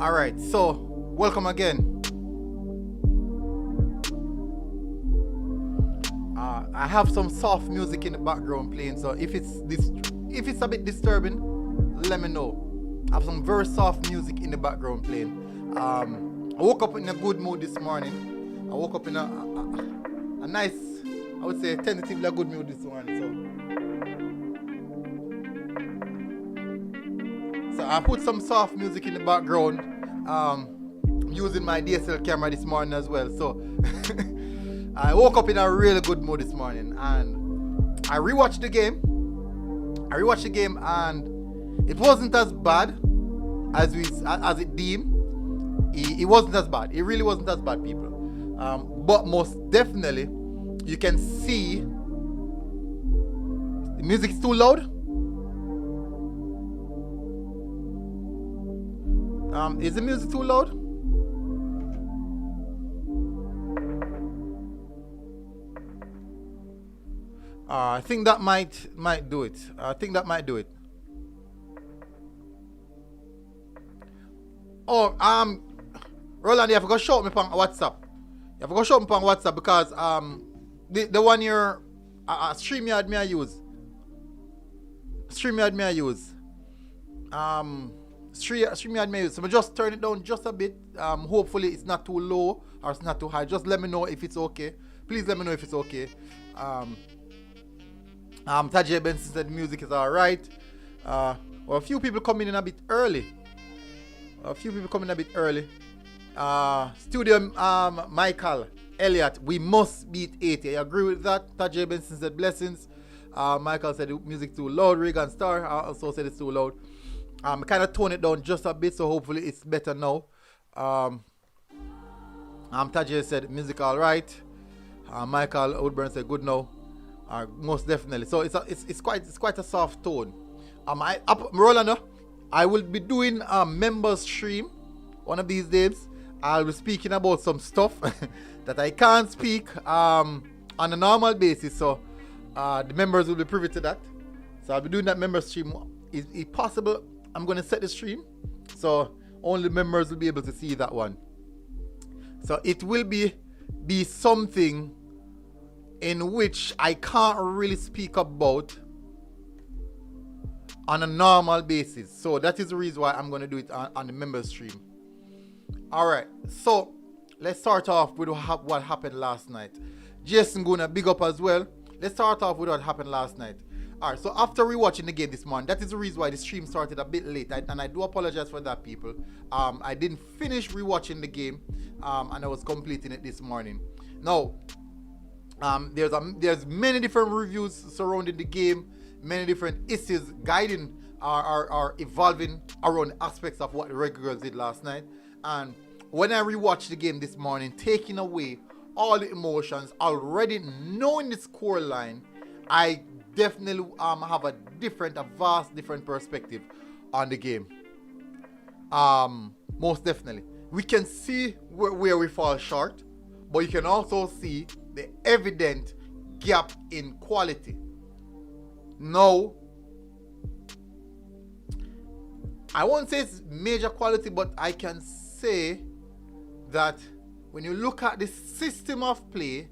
Alright, so welcome again. I have some soft music in the background playing, so if it's a bit disturbing, let me know. I have some very soft music in the background playing. I woke up in a good mood this morning. I woke up in a nice, I would say tentatively good mood this morning. So I put some soft music in the background. I'm using my DSLR camera this morning as well. So I woke up in a really good mood this morning, and I rewatched the game. And it wasn't as bad as it deemed. It wasn't as bad. It really wasn't as bad, people. But most definitely, you can see the music is too loud. Is the music too loud? I think that might do it. Oh, Roland, you have to show me on WhatsApp. Because the one your StreamYard me I use. StreamYard me I use. So I just turn it down just a bit. Hopefully it's not too low or it's not too high. Just let me know if it's okay. Please let me know if it's okay. Tajay Benson said music is alright. Well, a few people coming in a bit early. Studio Michael Elliott, we must beat 80. I agree with that. Tajay Benson said blessings. Michael said the music too loud. Regan Star also said it's too loud. Kind of tone it down just a bit, so hopefully it's better now. Tajay said music alright. Michael Woodburn said good now. Most definitely. So it's quite a soft tone. Roland, I will be doing a members stream one of these days. I'll be speaking about some stuff that I can't speak on a normal basis. So the members will be privy to that. So I'll be doing that members stream. If possible, I'm going to set the stream, so only members will be able to see that one. So it will be something in which I can't really speak about on a normal basis. So that is the reason why I'm going to do it on the members stream. Alright, so let's start off with what happened last night. Jason gonna big up as well. Let's start off with what happened last night. Alright, so after rewatching the game this morning, that is the reason why the stream started a bit late, and I do apologize for that, people. I didn't finish rewatching the game, and I was completing it this morning. Now, there's many different reviews surrounding the game, many different issues guiding are evolving around aspects of what the Reggae Girlz did last night. And when I rewatched the game this morning, taking away all the emotions, already knowing the score line, I definitely have a vast different perspective on the game. Most definitely. We can see where we fall short, but you can also see the evident gap in quality. Now, I won't say it's major quality, but I can say that when you look at the system of play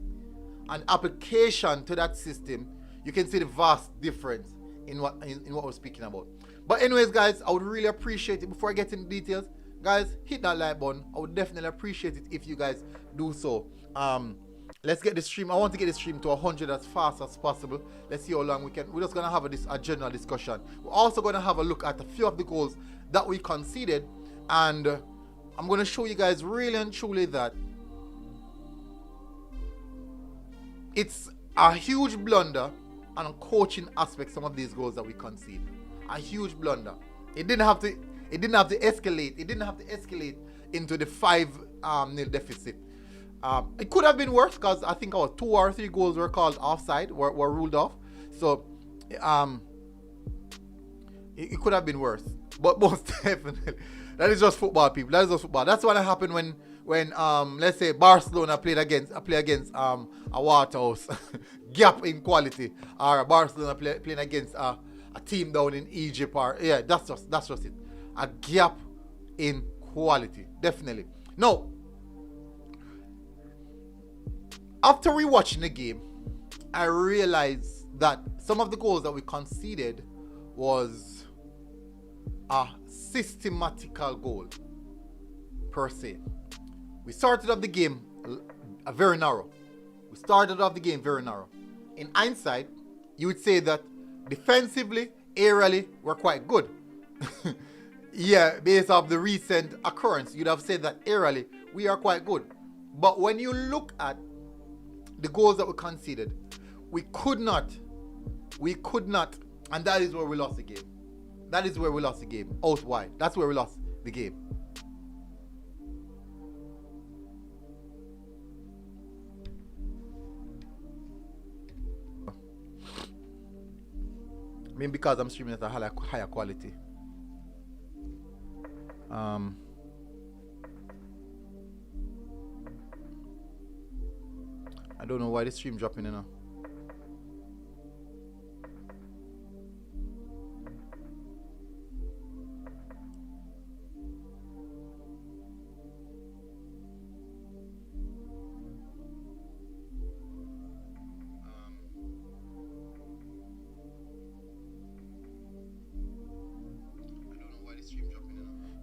and application to that system, you can see the vast difference in what we're speaking about. But anyways, guys, I would really appreciate it. Before I get into details, guys, hit that like button. I would definitely appreciate it if you guys do so. Let's get the stream. I want to get the stream to 100 as fast as possible. Let's see how long we can. We're just gonna have a general discussion. We're also gonna have a look at a few of the goals that we conceded, and I'm gonna show you guys really and truly that it's a huge blunder on a coaching aspect. Some of these goals that we concede, a huge blunder. It didn't have to escalate. It didn't have to escalate into the 5-0 deficit. It could have been worse, because I think our 2 or 3 goals were called offside, were ruled off. So it could have been worse. But most definitely, that is just football, people. That is just football. That's what happened when let's say Barcelona play against a Waterhouse gap in quality, or Barcelona playing against a team down in Egypt, or that's just it. A gap in quality, definitely. Now, after rewatching the game, I realized that some of the goals that we conceded was a systematical goal per se. We started off the game very narrow. We started off the game very narrow. In hindsight, you would say that defensively, aerially, we're quite good. Yeah, based off the recent occurrence, you'd have said that aerially, we are quite good. But when you look at the goals that we conceded, we could not, and that is where we lost the game. That is where we lost the game, out wide. That's where we lost the game. I mean, because I'm streaming at a higher quality. I don't know why the stream dropping, you know.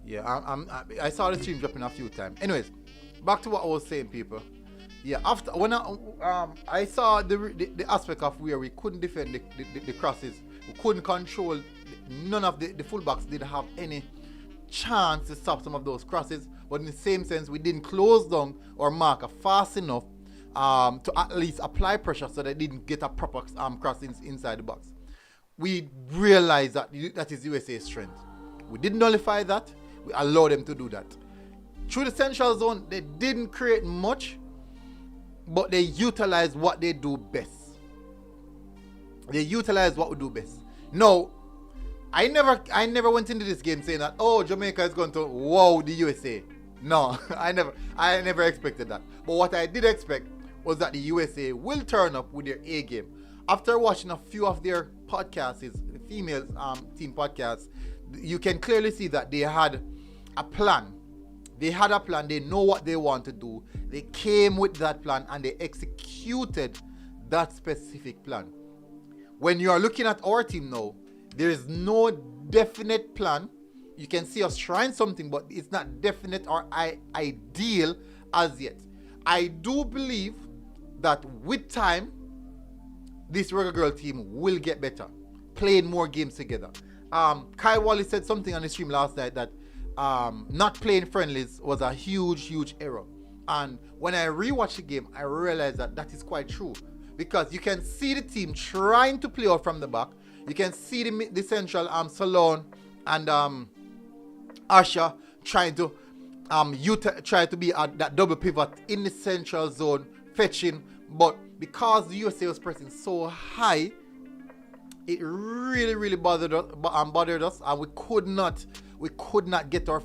Yeah, I saw the stream dropping a few times. Anyways, back to what I was saying, people. Yeah, after when I saw the aspect of where we couldn't defend the crosses, we couldn't control. None of the fullbacks did have any chance to stop some of those crosses. But in the same sense, we didn't close down or mark fast enough to at least apply pressure so they didn't get a proper cross inside the box. We realized that that is USA's strength. We didn't nullify that. We allowed them to do that. Through the central zone, they didn't create much, but they utilized what they do best. They utilized what we do best. No, I never went into this game saying that, oh, Jamaica is going to wow the USA. No, I never expected that. But what I did expect was that the USA will turn up with their A game. After watching a few of their podcasts, the female team podcasts, you can clearly see that they had a plan. They had a plan. They know what they want to do. They came with that plan and they executed that specific plan. When you are looking at our team now, there is no definite plan. You can see us trying something, but it's not definite or ideal as yet. I do believe that with time, this Reggae Girl team will get better, playing more games together. Kai Wally said something on the stream last night that not playing friendlies was a huge error. And when I rewatched the game, I realized that that is quite true. Because you can see the team trying to play out from the back. You can see the central Salon and Asha trying to try to be at that double pivot in the central zone, fetching. But because the USA was pressing so high, it really bothered us, and we could not get our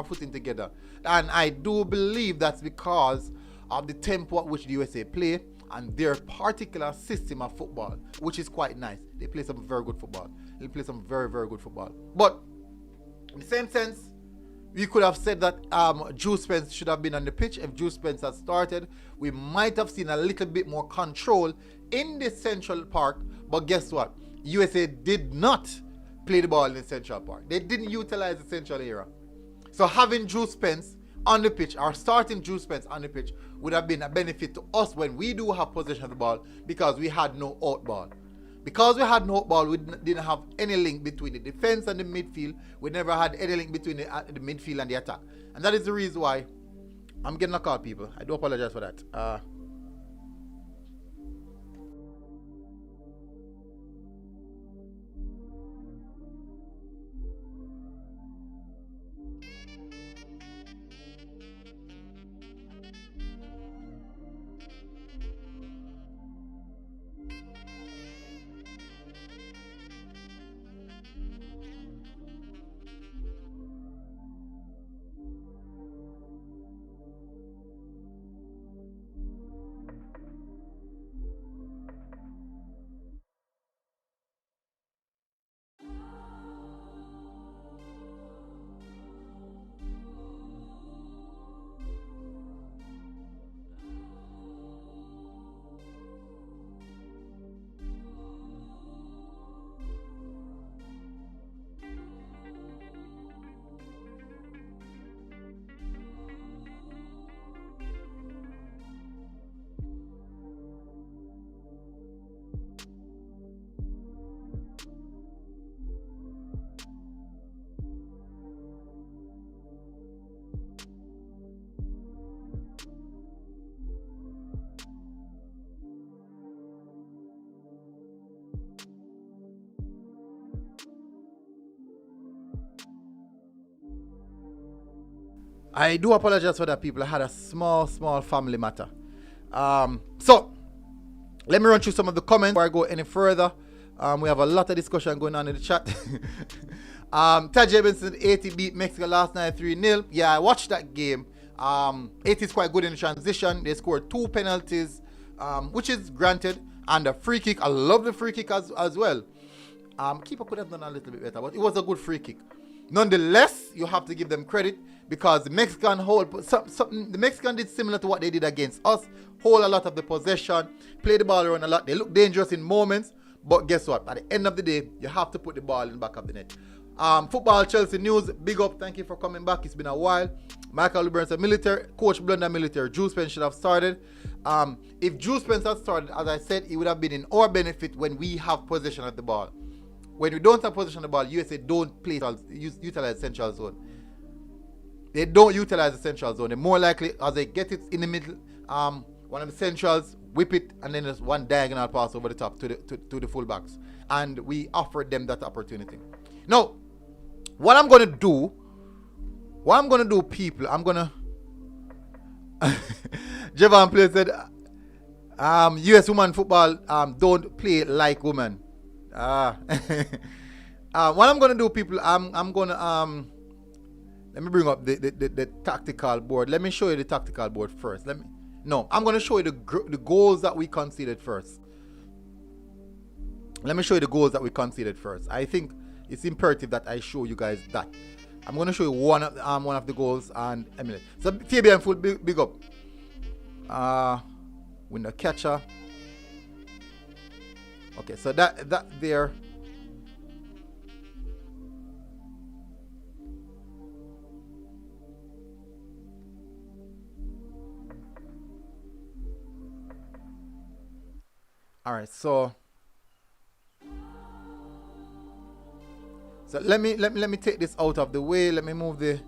footing together. And I do believe that's because of the tempo at which the USA play and their particular system of football, which is quite nice. They play some very good football. They play some very good football. But in the same sense, we could have said that Drew Spence should have been on the pitch. If Drew Spence had started, we might have seen a little bit more control in the central part. But guess what? USA did not play the ball in the central part. They didn't utilize the central area. So having Drew Spence on the pitch, or starting Drew Spence on the pitch, would have been a benefit to us when we do have possession of the ball, because we had no out ball. Because we had no out ball, we didn't have any link between the defense and the midfield. We never had any link between the midfield and the attack. And that is the reason why I'm getting a call, people. I do apologize for that. I do apologize for that, people. I had a small family matter. So let me run through some of the comments before I go any further. We have a lot of discussion going on in the chat. Taj Benson, 80 beat Mexico last night 3-0. Yeah, I watched that game. 80 is quite good in the transition. They scored 2 penalties, which is granted, and a free kick. I love the free kick as well. Keeper could have done a little bit better, but it was a good free kick. Nonetheless, you have to give them credit because the Mexican the Mexican did similar to what they did against us. Hold a lot of the possession, play the ball around a lot. They look dangerous in moments, but guess what? At the end of the day, you have to put the ball in the back of the net. Football Chelsea news, big up. Thank you for coming back. It's been a while. Michael Lubern said military, Coach Blunder military. Drew Spence should have started. If Drew Spence had started, as I said, it would have been in our benefit when we have possession of the ball. When we don't have possession of the ball, USA don't utilize central zone. They don't utilize the central zone. They're more likely, as they get it in the middle, one of the centrals, whip it, and then there's one diagonal pass over the top to the fullbacks. And we offered them that opportunity. Now, what I'm gonna do, people, I'm gonna Javon Play said US women football don't play like women. What I'm gonna do, people, I'm gonna let me bring up the tactical board. Let me show you the tactical board first. I'm gonna show you the goals that we conceded first. Let me show you the goals that we conceded first. I think it's imperative that I show you guys that. I'm gonna show you one of the goals and Emily. So Fabian full big up. With the catcher. Okay, so that there. All right, so let me take this out of the way. Let me move the.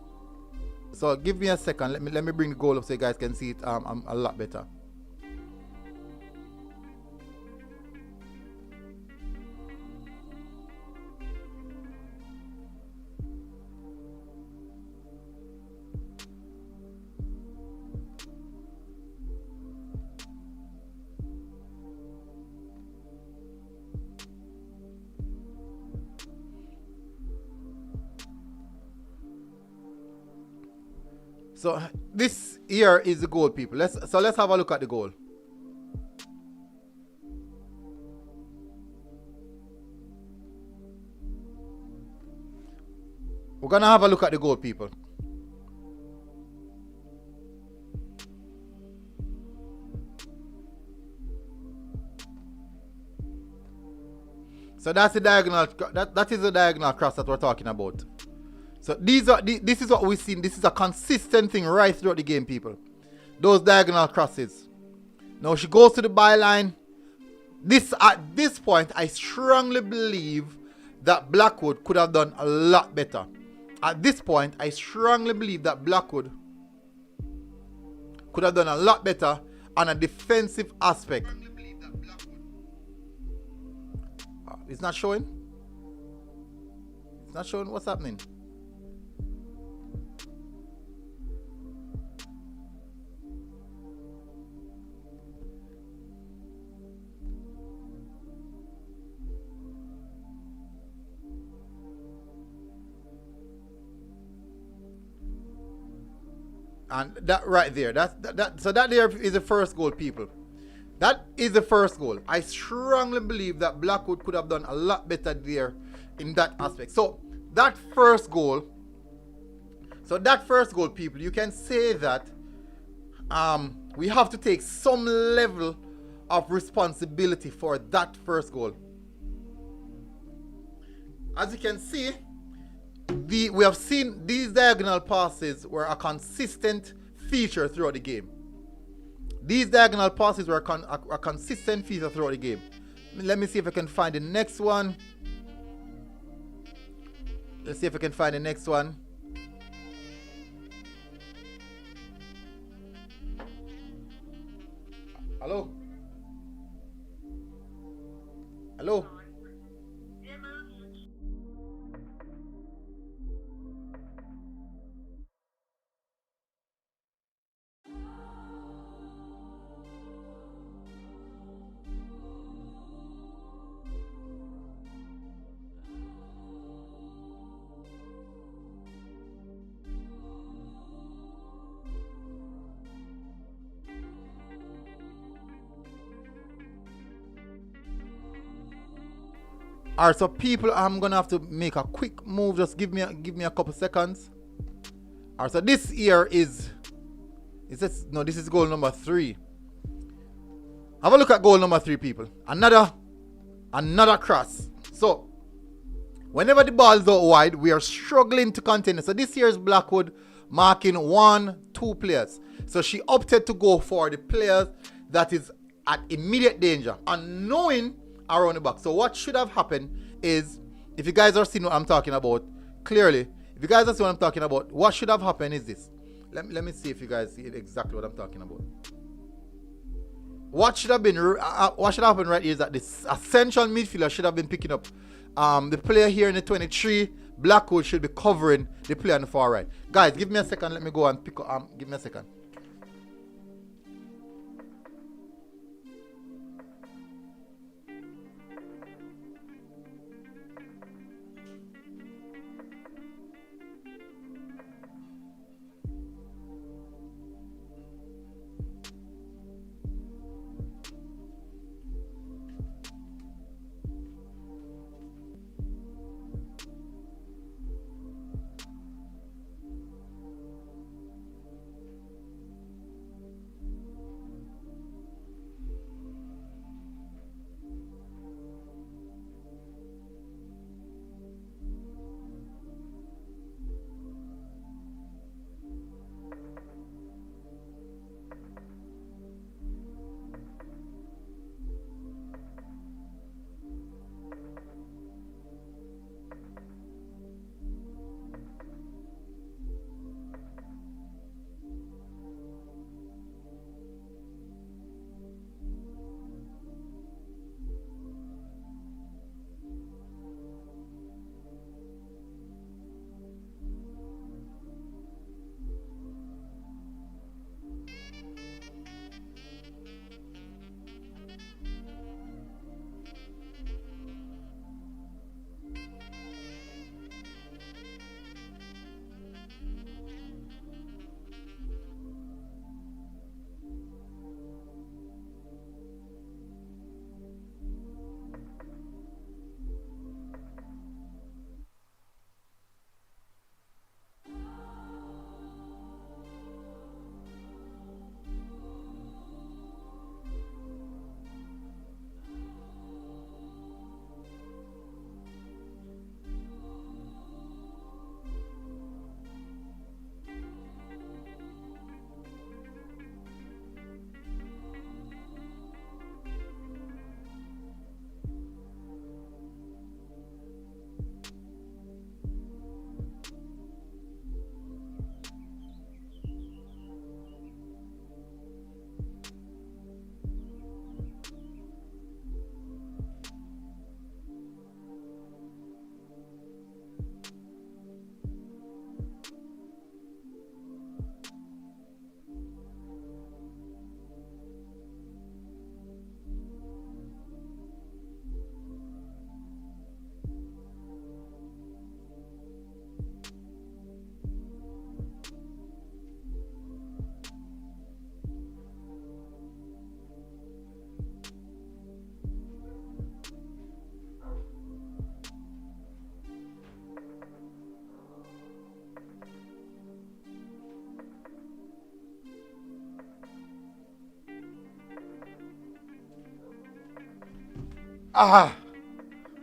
So give me a second. Let me bring the goal up so you guys can see it a lot better. So this here is the goal, people. Let's have a look at the goal. We're gonna have a look at the goal, people. So that's the diagonal. That is the diagonal cross that we're talking about. So this is what we've seen. This is a consistent thing right throughout the game, people. Those diagonal crosses. Now she goes to the byline. At this point, I strongly believe that Blackwood could have done a lot better. At this point, I strongly believe that Blackwood could have done a lot better on a defensive aspect. It's not showing. It's not showing what's happening. And that right there, so that there is the first goal, people. That is the first goal. I strongly believe that Blackwood could have done a lot better there in that aspect. So that first goal, people, you can say that we have to take some level of responsibility for that first goal. As you can see, we have seen these diagonal passes were a consistent feature throughout the game. These diagonal passes were a consistent feature throughout the game. Let me see if I can find the next one. Let's see if I can find the next one. Hello? Hello? Alright, so people, I'm gonna have to make a quick move. Just give me a couple seconds. Alright, so this here is this, no, this is goal number 3. Have a look at goal number 3, people. Another cross. So whenever the ball is out wide, we are struggling to contain it. So this here is Blackwood marking 1-2 players. So she opted to go for the players that is at immediate danger and knowing around the back. So what should have happened is, if you guys are seeing what I'm talking about clearly, if you guys are seeing what I'm talking about, what should have happened is this. Let me see if you guys see exactly what I'm talking about. What should have been what should happen right here is that this essential midfielder should have been picking up the player here in the 23. Blackwood should be covering the player on the far right. Guys, give me a second. Let me go and pick up. Give me a second.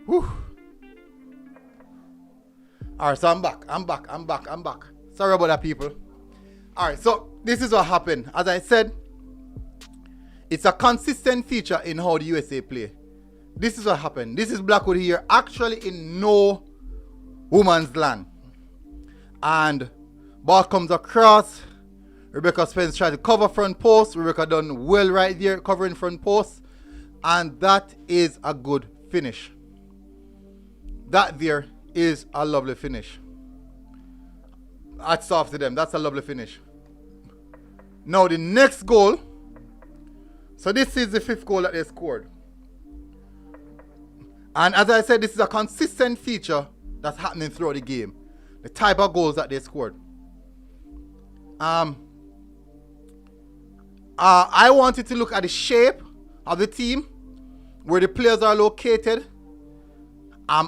Whew. Alright, so I'm back. Sorry about that, people. Alright, so this is what happened. As I said, it's a consistent feature in how the USA play. This is what happened. This is Blackwood here, actually in no woman's land. And ball comes across. Rebecca Spence tried to cover front post. Rebecca done well right there, covering front post. And that is a good finish. That there is a lovely finish. Hats off to them. That's a lovely finish. Now the next goal. So this is the 5th goal that they scored. And as I said, this is a consistent feature that's happening throughout the game. The type of goals that they scored. I wanted to look at the shape of the team, where the players are located,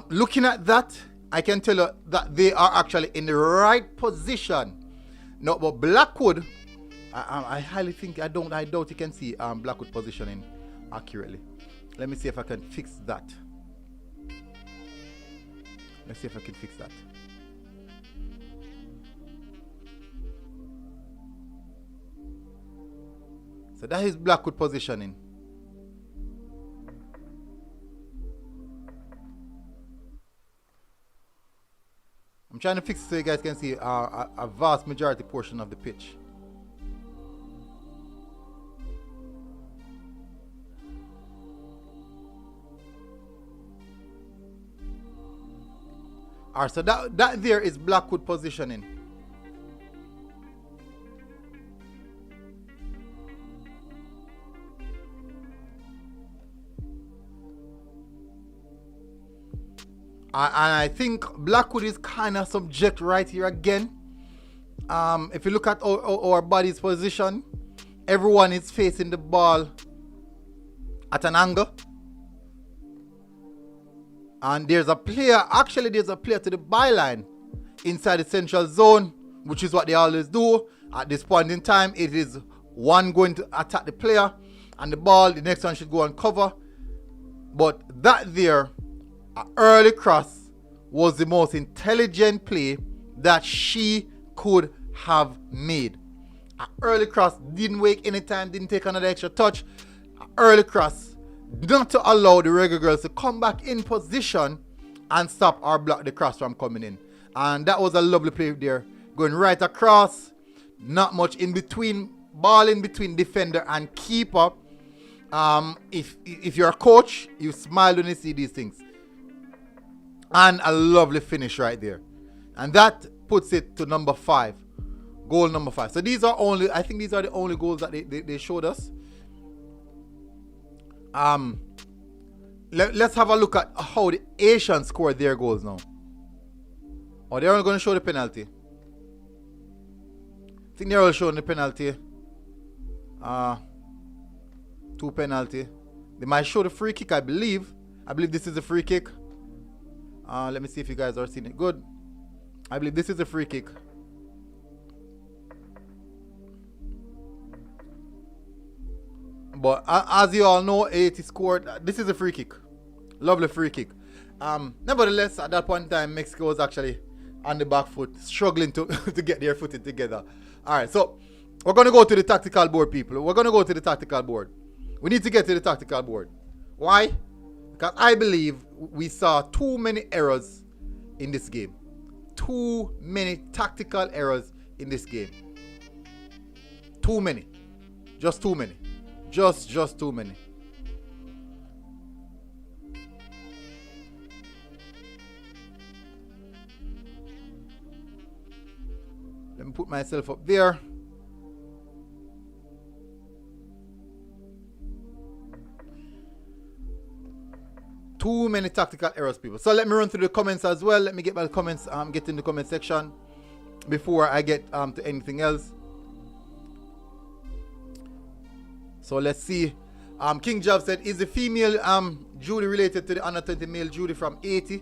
Looking at that, I can tell you that they are actually in the right position. No, but Blackwood, I highly think, I doubt you can see Blackwood positioning accurately. Let me see if I can fix that. Let's see if I can fix that. So that is Blackwood positioning. I'm trying to fix it so you guys can see a vast majority portion of the pitch. Alright, so that there is Blackwood positioning. And I think Blackwood is kind of subject right here again. If you look at our body's position, everyone is facing the ball at an angle. And there's a player to the byline inside the central zone, which is what they always do. At this point in time, it is one going to attack the player and the ball, the next one should go on cover. But that there, an early cross, was the most intelligent play that she could have made. An early cross, didn't wait any time, didn't take another extra touch. An early cross, not to allow the Reggae Girlz to come back in position and stop or block the cross from coming in. And that was a lovely play there. Going right across, not much in between, ball in between defender and keeper. If you're a coach, you smile when you see these things. And a lovely finish right there. And that puts it to number 5. Goal number 5. So these are I think these are the only goals that they showed us. Let's have a look at how the Asians scored their goals now. Oh, they're only going to show the penalty. I think they're all showing the penalty. 2 penalty. They might show the free kick, I believe. I believe this is a free kick. Let me see if you guys are seeing it. Good. I believe this is a free kick. But as you all know, Haiti scored. This is a free kick. Lovely free kick. Nevertheless, at that point in time, Mexico was actually on the back foot, struggling to, to get their footing together. Alright, so we're going to go to the tactical board, people. We're going to go to the tactical board. We need to get to the tactical board. Why? Because I believe we saw too many errors in this game. Too many tactical errors in this game. Too many. Just too many. Just too many. Let me put myself up there. Too many tactical errors, people. So let me run through the comments as well. Let me get my comments, get in the comment section before I get to anything else. So let's see. King Job said, is the female Judy related to the under 20 male Judy from Haiti?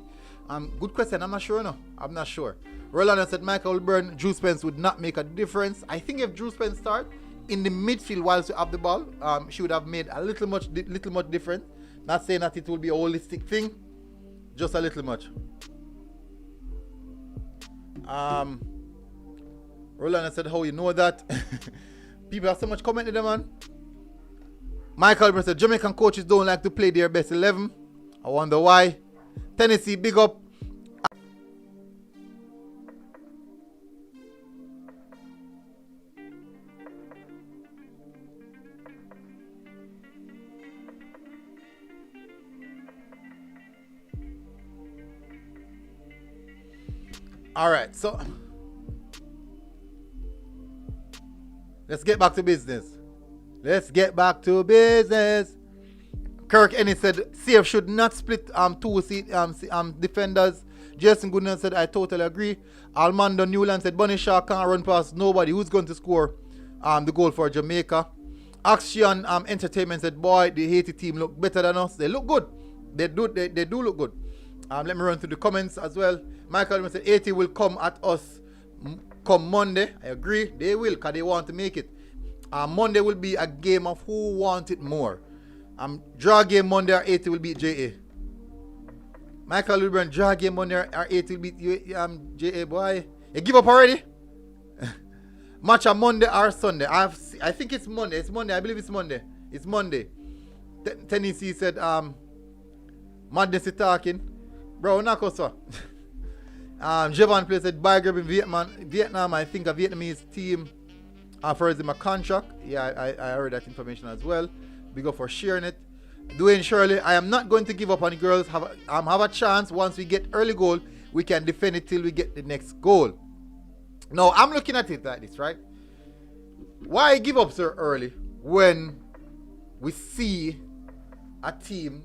Good question. I'm not sure. No, I'm not sure. Rolando said Michael Burn, Drew Spence would not make a difference. I think if Drew Spence start in the midfield whilst we have the ball, she would have made a little much difference. Not saying that it will be a holistic thing, just a little much. Rolando said, how you know that? People have so much comment to them, man. Michael Burn said, Jamaican coaches don't like to play their best 11. I wonder why. Tennessee, big up. All right, so let's get back to business. Let's get back to business. Kirk Ennis said CF should not split two defenders. Jason Goodman said I totally agree. Almando Newland said Bunny Shaw can't run past nobody. Who's going to score the goal for Jamaica? Action Entertainment said boy, the Haiti team look better than us. They look good. They do look good. Let me run through the comments as well. Michael said 80 will come at us come Monday. I agree. They will because they want to make it. Monday will be a game of who wants it more. Draw game Monday or 80 will beat JA. Michael Wilburn, draw game Monday or 80 will beat JA. Boy, you give up already? Match on Monday or Sunday. I think it's Monday. It's Monday. I believe it's Monday. It's Monday. Tennessee said, Madness is talking. Bro, knock us up. Javon plays said, buy grab in Vietnam. I think a Vietnamese team offers him a contract. Yeah, I heard that information as well. Big up for sharing it. Dwayne Shirley, I am not going to give up on the girls. Have a chance. Once we get early goal, we can defend it till we get the next goal. Now, I'm looking at it like this, right? Why give up so early when we see a team?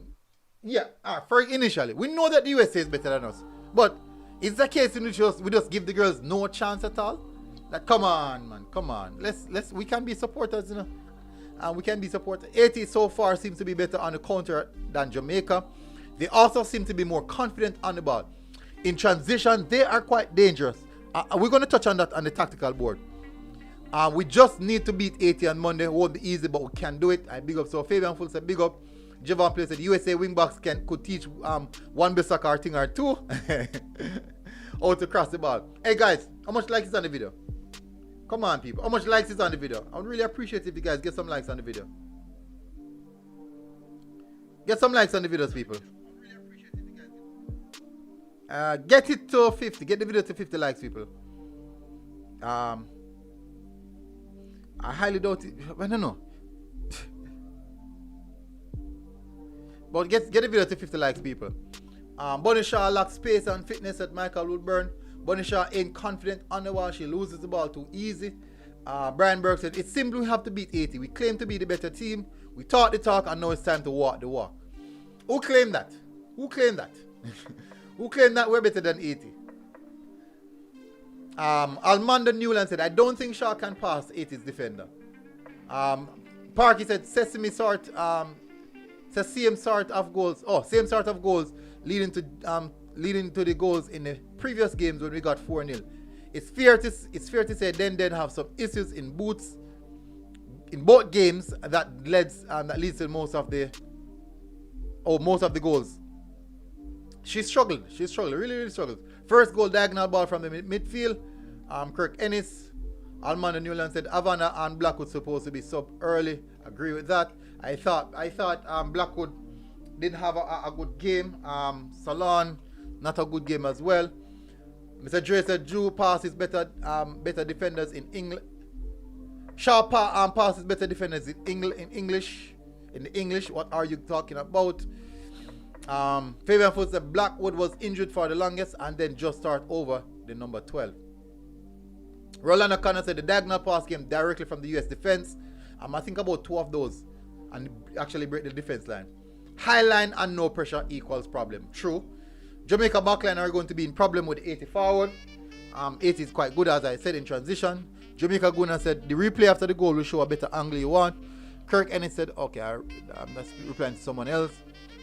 Yeah, for initially, we know that the USA is better than us. But is the case in which we just give the girls no chance at all? Like, come on, man, come on. We can be supporters, you know. And we can be supporters. Haiti so far seems to be better on the counter than Jamaica. They also seem to be more confident on the ball. In transition, they are quite dangerous. We're going to touch on that on the tactical board. We just need to beat Haiti on Monday. It won't be easy, but we can do it. I big up. So Fabian Full said big up. Javon Play said USA wingbacks could teach one Bissaka thing or two how to cross the ball. Hey guys, how much likes is on the video? Come on people, how much likes is on the video? I would really appreciate if you guys get some likes on the video. Get some likes on the videos, people. Get it to 50. Get the video to 50 likes, people. I highly doubt it. I don't know. But get the video to 50 likes, people. Bunny Shaw lacks space and fitness at Michael Woodburn. Bunny Shaw ain't confident on the wall. She loses the ball too easy. Brian Burke said, it's simple, we have to beat 80. We claim to be the better team. We talk the talk and now it's time to walk the walk. Who claimed that? Who claimed that? Who claimed that we're better than 80? Almanda Newland said, I don't think Shaw can pass 80's defender. Parky said, same sort of goals. Oh, same sort of goals leading to the goals in the previous games when we got 4-0. It's fair to say Den have some issues in boots in both games that leads to most of the goals. She struggled, really struggled. First goal, diagonal ball from the midfield. Kirk Ennis, Almanda Newland said Havana and Blackwood supposed to be sub early. Agree with that. I thought Blackwood didn't have a good game. Salon, not a good game as well. Mr. Dre said Drew passes better defenders in English. Shaw passes better defenders in English. What are you talking about? Fabian Foot said Blackwood was injured for the longest and then just start over the number 12. Roland O'Connor said the diagonal pass came directly from the US defense. I think about 2 of those and actually break the defense line. High line and no pressure equals problem. True. Jamaica backline are going to be in problem with 80 forward. 80 is quite good, as I said, in transition. Jamaica Guna said the replay after the goal will show a better angle you want. Kirk Ennis said, okay, that's replying to someone else.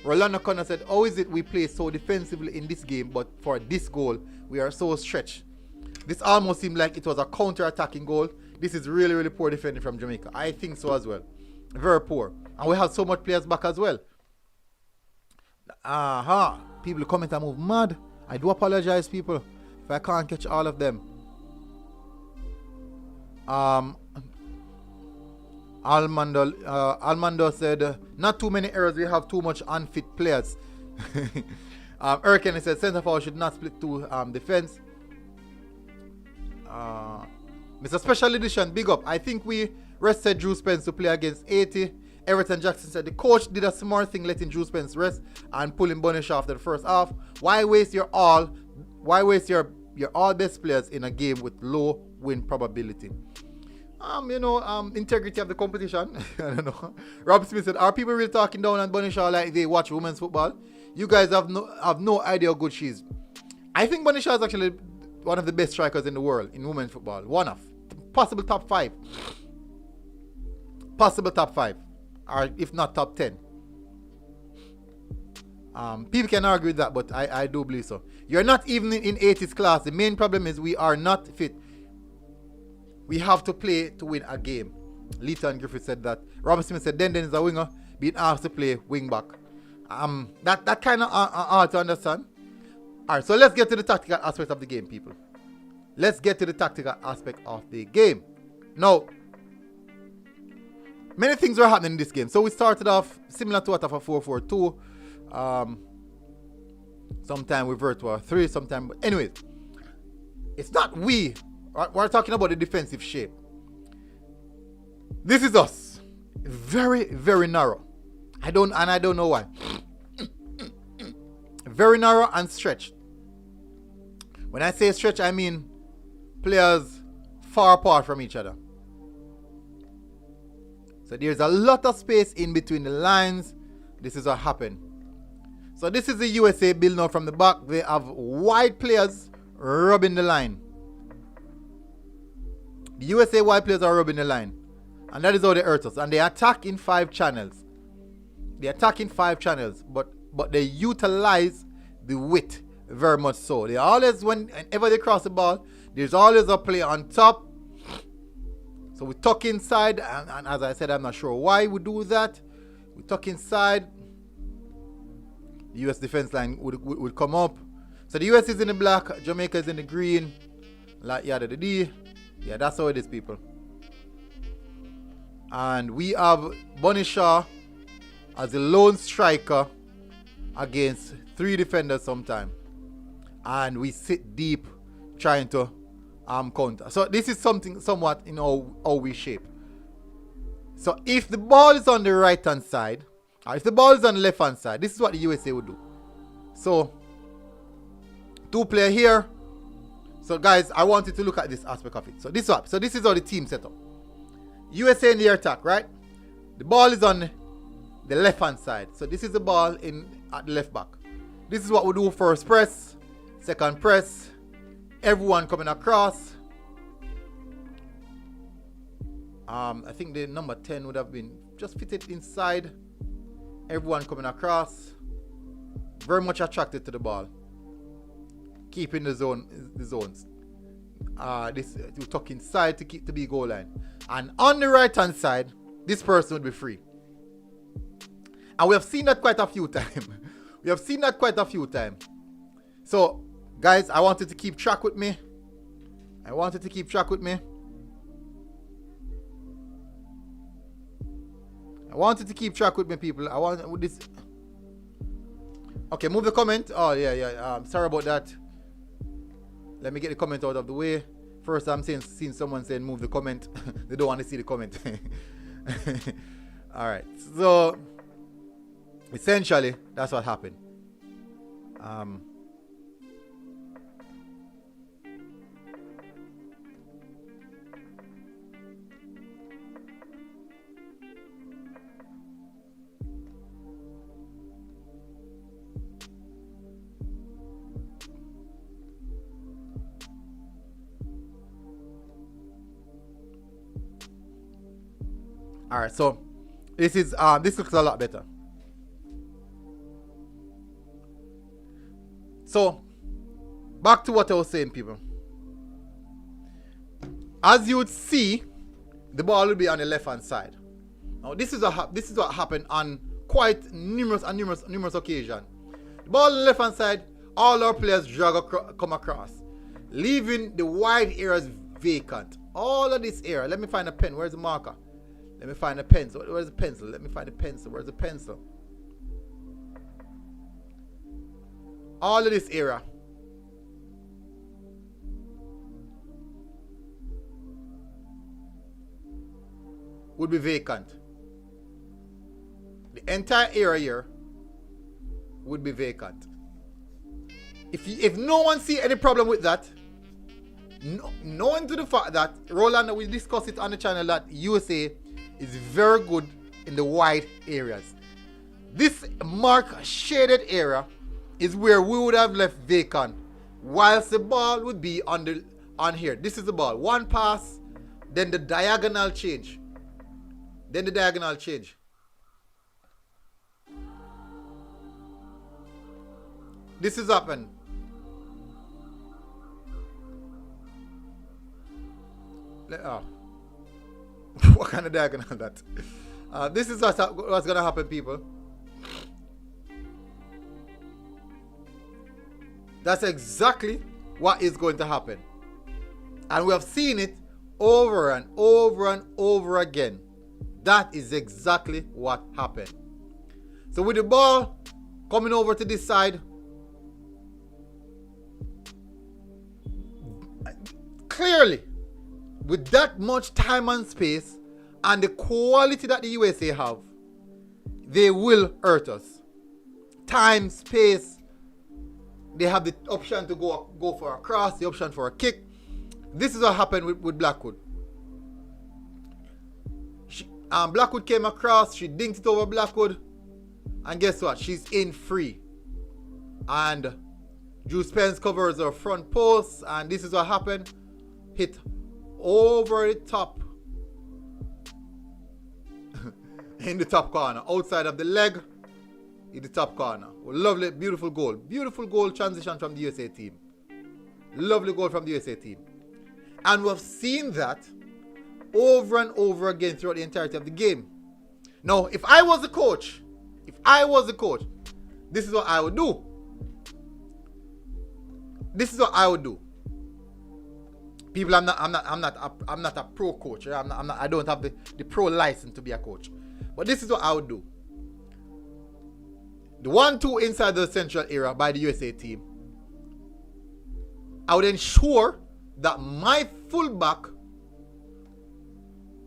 Rolando Connor said, how is it we play so defensively in this game, but for this goal, we are so stretched? This almost seemed like it was a counter-attacking goal. This is really, really poor defending from Jamaica. I think so as well. Very poor. And we have so much players back as well. People comment and move mad. I do apologize, people, if I can't catch all of them. Almando said, not too many errors, we have too much unfit players. Erken said, center forward should not split to defense. Mr. Special Edition, big up. I think we rested Drew Spence to play against 80. Everton Jackson said the coach did a smart thing letting Drew Spence rest and pulling Bonish after the first half. Why waste your all best players in a game with low win probability? Integrity of the competition. I don't know. Rob Smith said, are people really talking down on Bonishaw like they watch women's football? You guys have no idea how good she is. I think Bonishaw is actually one of the best strikers in the world in women's football. One of. Possible top 5. Possible top 5. Or if not top 10. People can argue with that, but I do believe so. You're not even in 80s class. The main problem is we are not fit. We have to play to win a game. Leighton Griffith said that. Robert Smith said Denden is a winger being asked to play wing back. That kind of hard to understand. Alright, so let's get to the tactical aspect of the game, people. Let's get to the tactical aspect of the game. Now, many things were happening in this game. So we started off similar to what of a 4-4-2. Sometime we revert to a 3, sometime. But anyways, it's not we. We're talking about the defensive shape. This is us. Very, very narrow. I don't know why. Very narrow and stretched. When I say stretch, I mean players far apart from each other. So there's a lot of space in between the lines. This is what happened. So this is the USA build now from the back. They have wide players rubbing the line. The USA wide players are rubbing the line. And that is how they hurt us. And they attack in 5 channels. They attack in 5 channels. But they utilize the width very much so. They always, whenever they cross the ball, there's always a player on top. So we tuck inside. And as I said, I'm not sure why we do that. We tuck inside. The US defense line would come up. So the US is in the black. Jamaica is in the green. Like yada da dee. Yeah, that's how it is, people. And we have Bunny Shaw as a lone striker against 3 defenders sometime. And we sit deep trying to counter. So this is something somewhat in how we shape. So if the ball is on the right hand side, or if the ball is on the left hand side, this is what the USA would do. So 2 player here. So guys, I want you to look at this aspect of it. So this is how the team set up. USA in the attack, right? The ball is on the left hand side. So this is the ball at the left back. This is what we do: first press, second press, everyone coming across. I think the number 10 would have been just fitted inside. Everyone coming across, very much attracted to the ball, keeping the zones. This you tuck inside to keep the big goal line, and on the right hand side, this person would be free. And we have seen that quite a few times. So, guys, I wanted to keep track with me. People. I want this. Okay, move the comment. Oh yeah. Sorry about that. Let me get the comment out of the way. First, I'm seeing someone saying move the comment. They don't want to see the comment. All right. So essentially, that's what happened. All right, so this looks a lot better. So back to what I was saying, people. As you would see, the ball will be on the left hand side. Now this is what happened on quite numerous occasions. The ball on the left hand side, all our players come across, leaving the wide areas vacant. All of this area. Let me find a pen. Where's the marker? Let me find a pencil. Where's the pencil? Let me find a pencil. Where's the pencil? All of this area would be vacant. The entire area here would be vacant. If no one see any problem with that, knowing to the fact that Roland, we discussed it on the channel, that USA is very good in the wide areas. This marked shaded area is where we would have left vacant, whilst the ball would be on here. This is the ball. One pass, then the diagonal change. this has happened. What kind of diagonal is that? This is what's going to happen, people. That's exactly what is going to happen. And we have seen it over and over and over again. That is exactly what happened. So with the ball coming over to this side, clearly, with that much time and space and the quality that the USA have, they will hurt us. Time, space, they have the option to go for a cross, the option for a kick. This is what happened with Blackwood. Blackwood came across, she dinked it over Blackwood, and guess what? She's in free. And Drew Spence covers her front post, and this is what happened. Hit over the top in the top corner, outside of the leg in the top corner. Lovely, beautiful goal. Beautiful goal transition from the USA team. Lovely goal from the USA team. And we've seen that over and over again throughout the entirety of the game. Now, if I was the coach, this is what I would do. People, I'm not a pro coach. I don't have the pro license to be a coach. But this is what I would do. The 1-2 inside the central area by the USA team, I would ensure that my fullback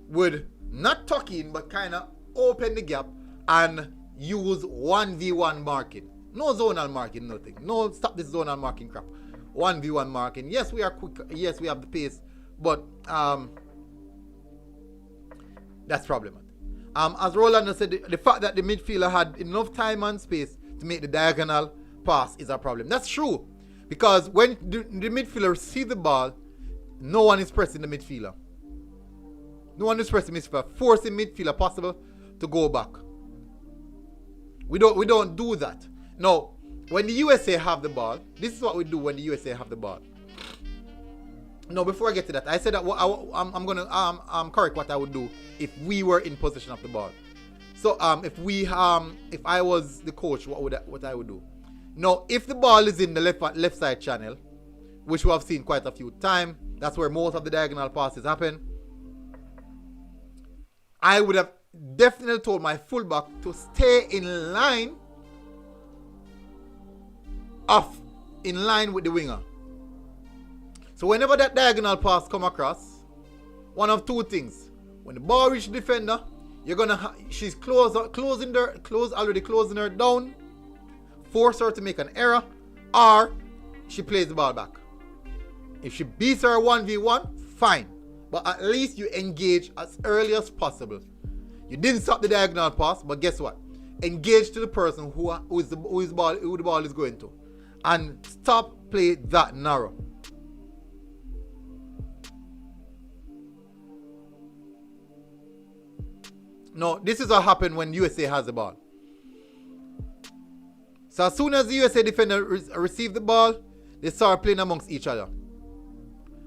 would not tuck in, but kind of open the gap and use 1v1 marking. No zonal marking, nothing. No, stop this zonal marking crap. 1v1 marking. Yes, we are quick. Yes, we have the pace, but that's problematic. As Roland said, the fact that the midfielder had enough time and space to make the diagonal pass is a problem. That's true, because when the midfielder receives the ball, no one is pressing the midfielder. No one is pressing midfielder, forcing midfielder possible to go back. We don't do that. Now, when the USA have the ball, this is what we do when the USA have the ball. No, before I get to that, I said that I'm gonna correct what I would do if we were in possession of the ball. So if I was the coach, what I would do? Now, if the ball is in the left side channel, which we have seen quite a few times, that's where most of the diagonal passes happen. I would have definitely told my fullback to stay in line with the winger. So whenever that diagonal pass come across, one of two things. When the ball reaches the defender, she's already closing her down, force her to make an error, or she plays the ball back. If she beats her 1v1, fine. But at least you engage as early as possible. You didn't stop the diagonal pass, but guess what? Engage to the person who the ball is going to. And stop play that narrow. No, this is what happened when USA has the ball. So as soon as the USA defender receive the ball, they start playing amongst each other.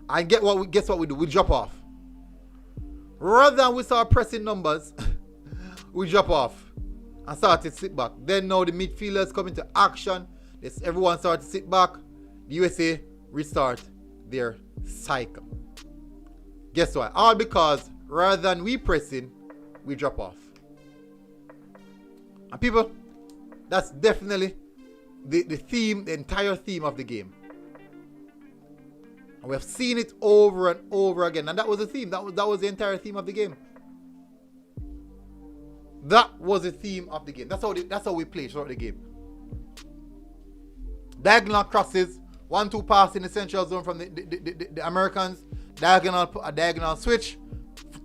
And guess what we do? We drop off. Rather than we start pressing numbers, we drop off and start to sit back. Then now the midfielders come into action. Everyone starts to sit back. The USA restart their cycle. Guess what? All because rather than we pressing, we drop off. And people, that's definitely the theme, the entire theme of the game. And we have seen it over and over again. And that was the theme. That was the entire theme of the game. That was the theme of the game. That's how we play throughout the game. Diagonal crosses, 1-2 pass in the central zone from the Americans. Diagonal switch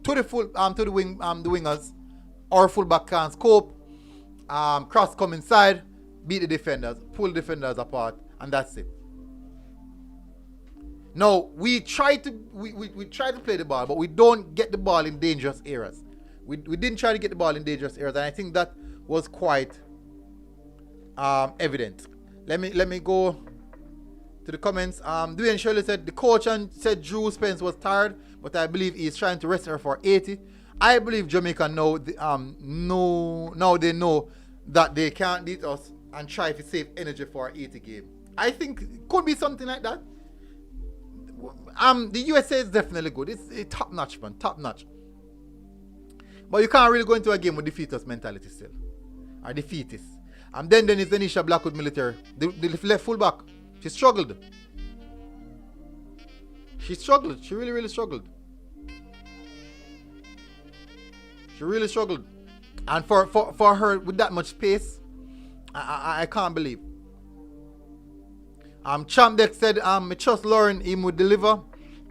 to the wingers. Our fullback can't scope. Cross come inside, beat the defenders, pull the defenders apart, and that's it. Now we try to play the ball, but we don't get the ball in dangerous areas. We didn't try to get the ball in dangerous areas, and I think that was quite evident. Let me go to the comments. Dwayne Shirley said the coach and said Drew Spence was tired, but I believe he's trying to rest her for 80. I believe Jamaica now now they know that they can't beat us and try to save energy for our 80 game. I think it could be something like that. The USA is definitely good. It's top notch, man, top notch. But you can't really go into a game with defeatist mentality still, or defeatist. And then is Denisha Blackwood Military, the left fullback. She struggled. She really struggled. She really struggled. And for her with that much pace, I can't believe. Champ Deck said, I trust Lauren, he would deliver.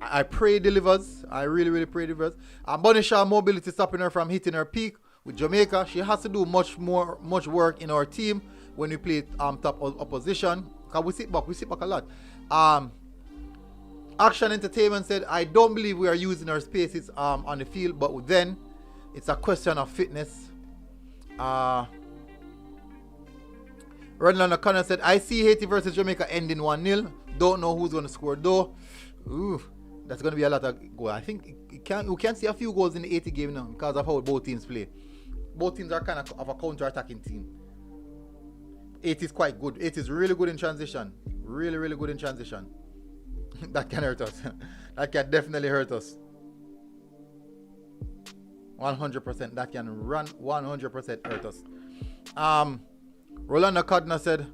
I pray he delivers. I really pray he delivers. Bonisha mobility stopping her from hitting her peak with Jamaica. She has to do much work in our team when we play top opposition. Cause we sit back a lot. Action Entertainment said, I don't believe we are using our spaces on the field, but then it's a question of fitness. Redland O'Connor said, I see Haiti versus Jamaica ending 1-0. Don't know who's going to score though. Ooh, that's going to be a lot of goals. I think we can see a few goals in the 80 game now because of how both teams play. Both teams are kind of a counter-attacking team. 80 is quite good. 80 is really good in transition. Really good in transition. That can hurt us. That can definitely hurt us. 100%. That can run 100% hurt us. Rolanda Codner said,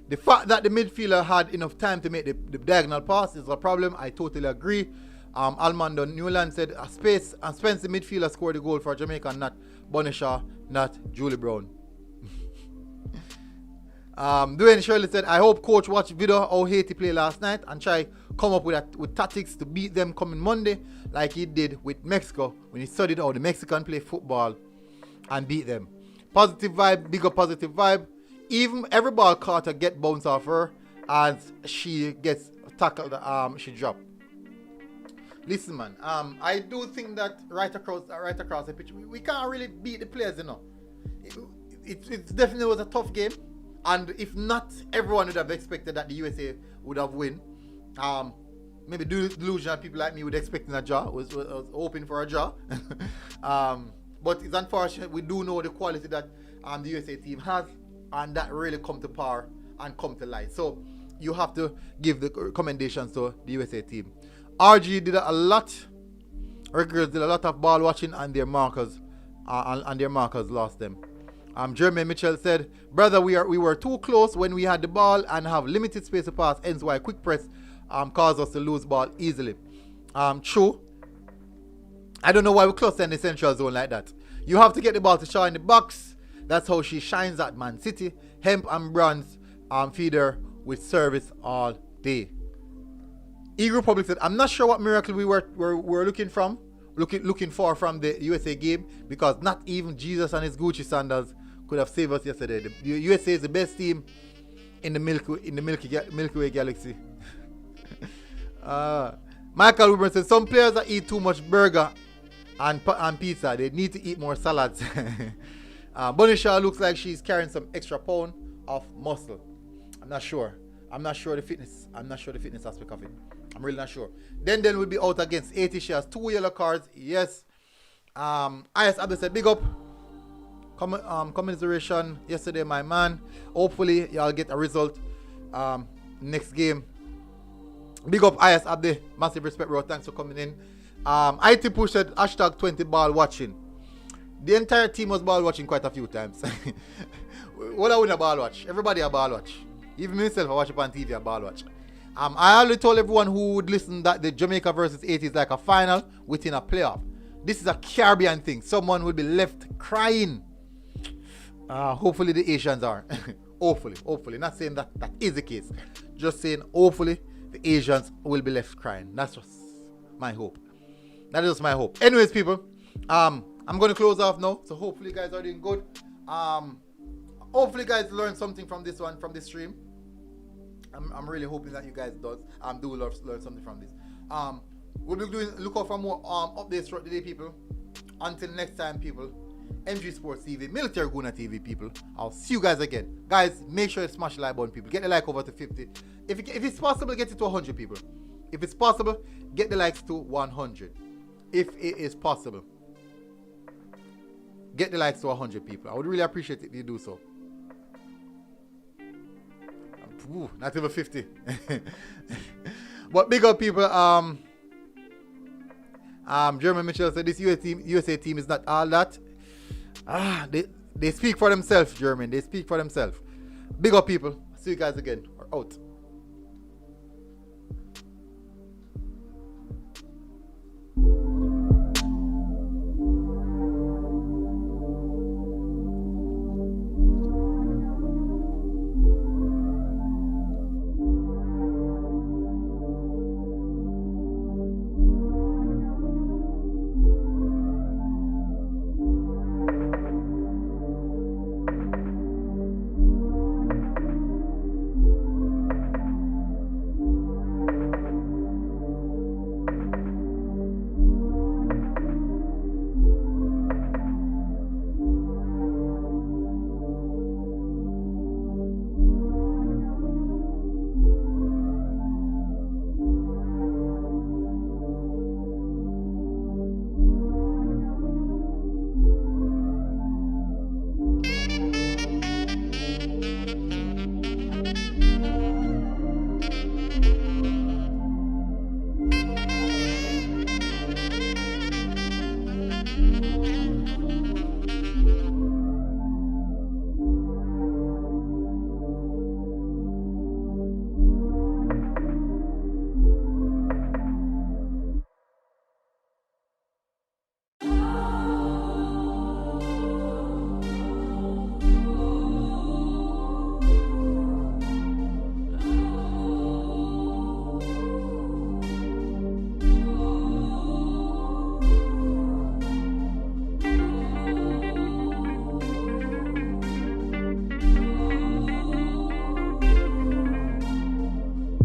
the fact that the midfielder had enough time to make the diagonal pass is a problem. I totally agree. Almando Newland said, Spence the midfielder scored the goal for Jamaica, not Bonisha, not Julie Brown. Dwayne Shirley said, I hope coach watch video how Haiti play last night and try come up with tactics to beat them coming Monday like he did with Mexico when he studied how the Mexican play football and beat them. Positive vibe, bigger positive vibe. Even every ball caught her get bounced off her as she gets tackled, she dropped. Listen, man, I do think that right across the pitch, we can't really beat the players, you know. It definitely was a tough game, and if not, everyone would have expected that the USA would have win. Maybe delusional people like me would expect a draw. Was hoping for a draw. But it's unfortunate. We do know the quality that the USA team has, and that really come to power and come to light. So you have to give the recommendations to the USA team. RG did a lot. Reggae Girlz did a lot of ball watching, and their markers lost them. Jeremy Mitchell said, brother, we were too close when we had the ball and have limited space to pass, hence why quick press caused us to lose ball easily. True. I don't know why we cluster in the central zone like that. You have to get the ball to Shaw in the box. That's how she shines at Man City. Hemp and Bronze feed her with service all day. Eagle Republic said, I'm not sure what miracle we were looking for from the USA game, because not even Jesus and his Gucci sandals could have saved us yesterday. The USA is the best team in the Milky Way galaxy. Michael Wilburn says, some players that eat too much burger and pizza, they need to eat more salads. Bonisha looks like she's carrying some extra pound of muscle. I'm not sure the fitness aspect of it. I'm really not sure. Then will be out against Haiti. She has 2 yellow cards. Yes. IS Abdul said, big up. Commiseration yesterday, my man. Hopefully y'all get a result next game. Big up IS Abdi. Massive respect, bro. Thanks for coming in. IT Push said hashtag 20 ball watching. The entire team was ball watching quite a few times. What I win a ball watch? Everybody a ball watch. Even myself, I watch it on TV, a ball watch. I already told everyone who would listen that the Jamaica versus Haiti is like a final within a playoff. This is a Caribbean thing. Someone will be left crying. Hopefully the Asians are. Hopefully. Not saying that is the case. Just saying hopefully the Asians will be left crying. That's just my hope. That is my hope. Anyways, people, I'm going to close off now. So hopefully you guys are doing good. Hopefully you guys learned something from this stream. I'm really hoping that you guys do learn something from this. We'll be look out for more updates throughout the day, people. Until next time, people. MG Sports TV, Military Guna TV, people. I'll see you guys again. Guys, make sure you smash the like button, people. Get the like over to 50. If it's possible, get it to 100, people. If it's possible, get the likes to 100. If it is possible. Get the likes to 100, people. I would really appreciate it if you do so. Ooh, not even 50. But big up, people. Jeremy Mitchell said this USA team is not all that. They speak for themselves, German. They speak for themselves. Big up, people. See you guys again. We're out.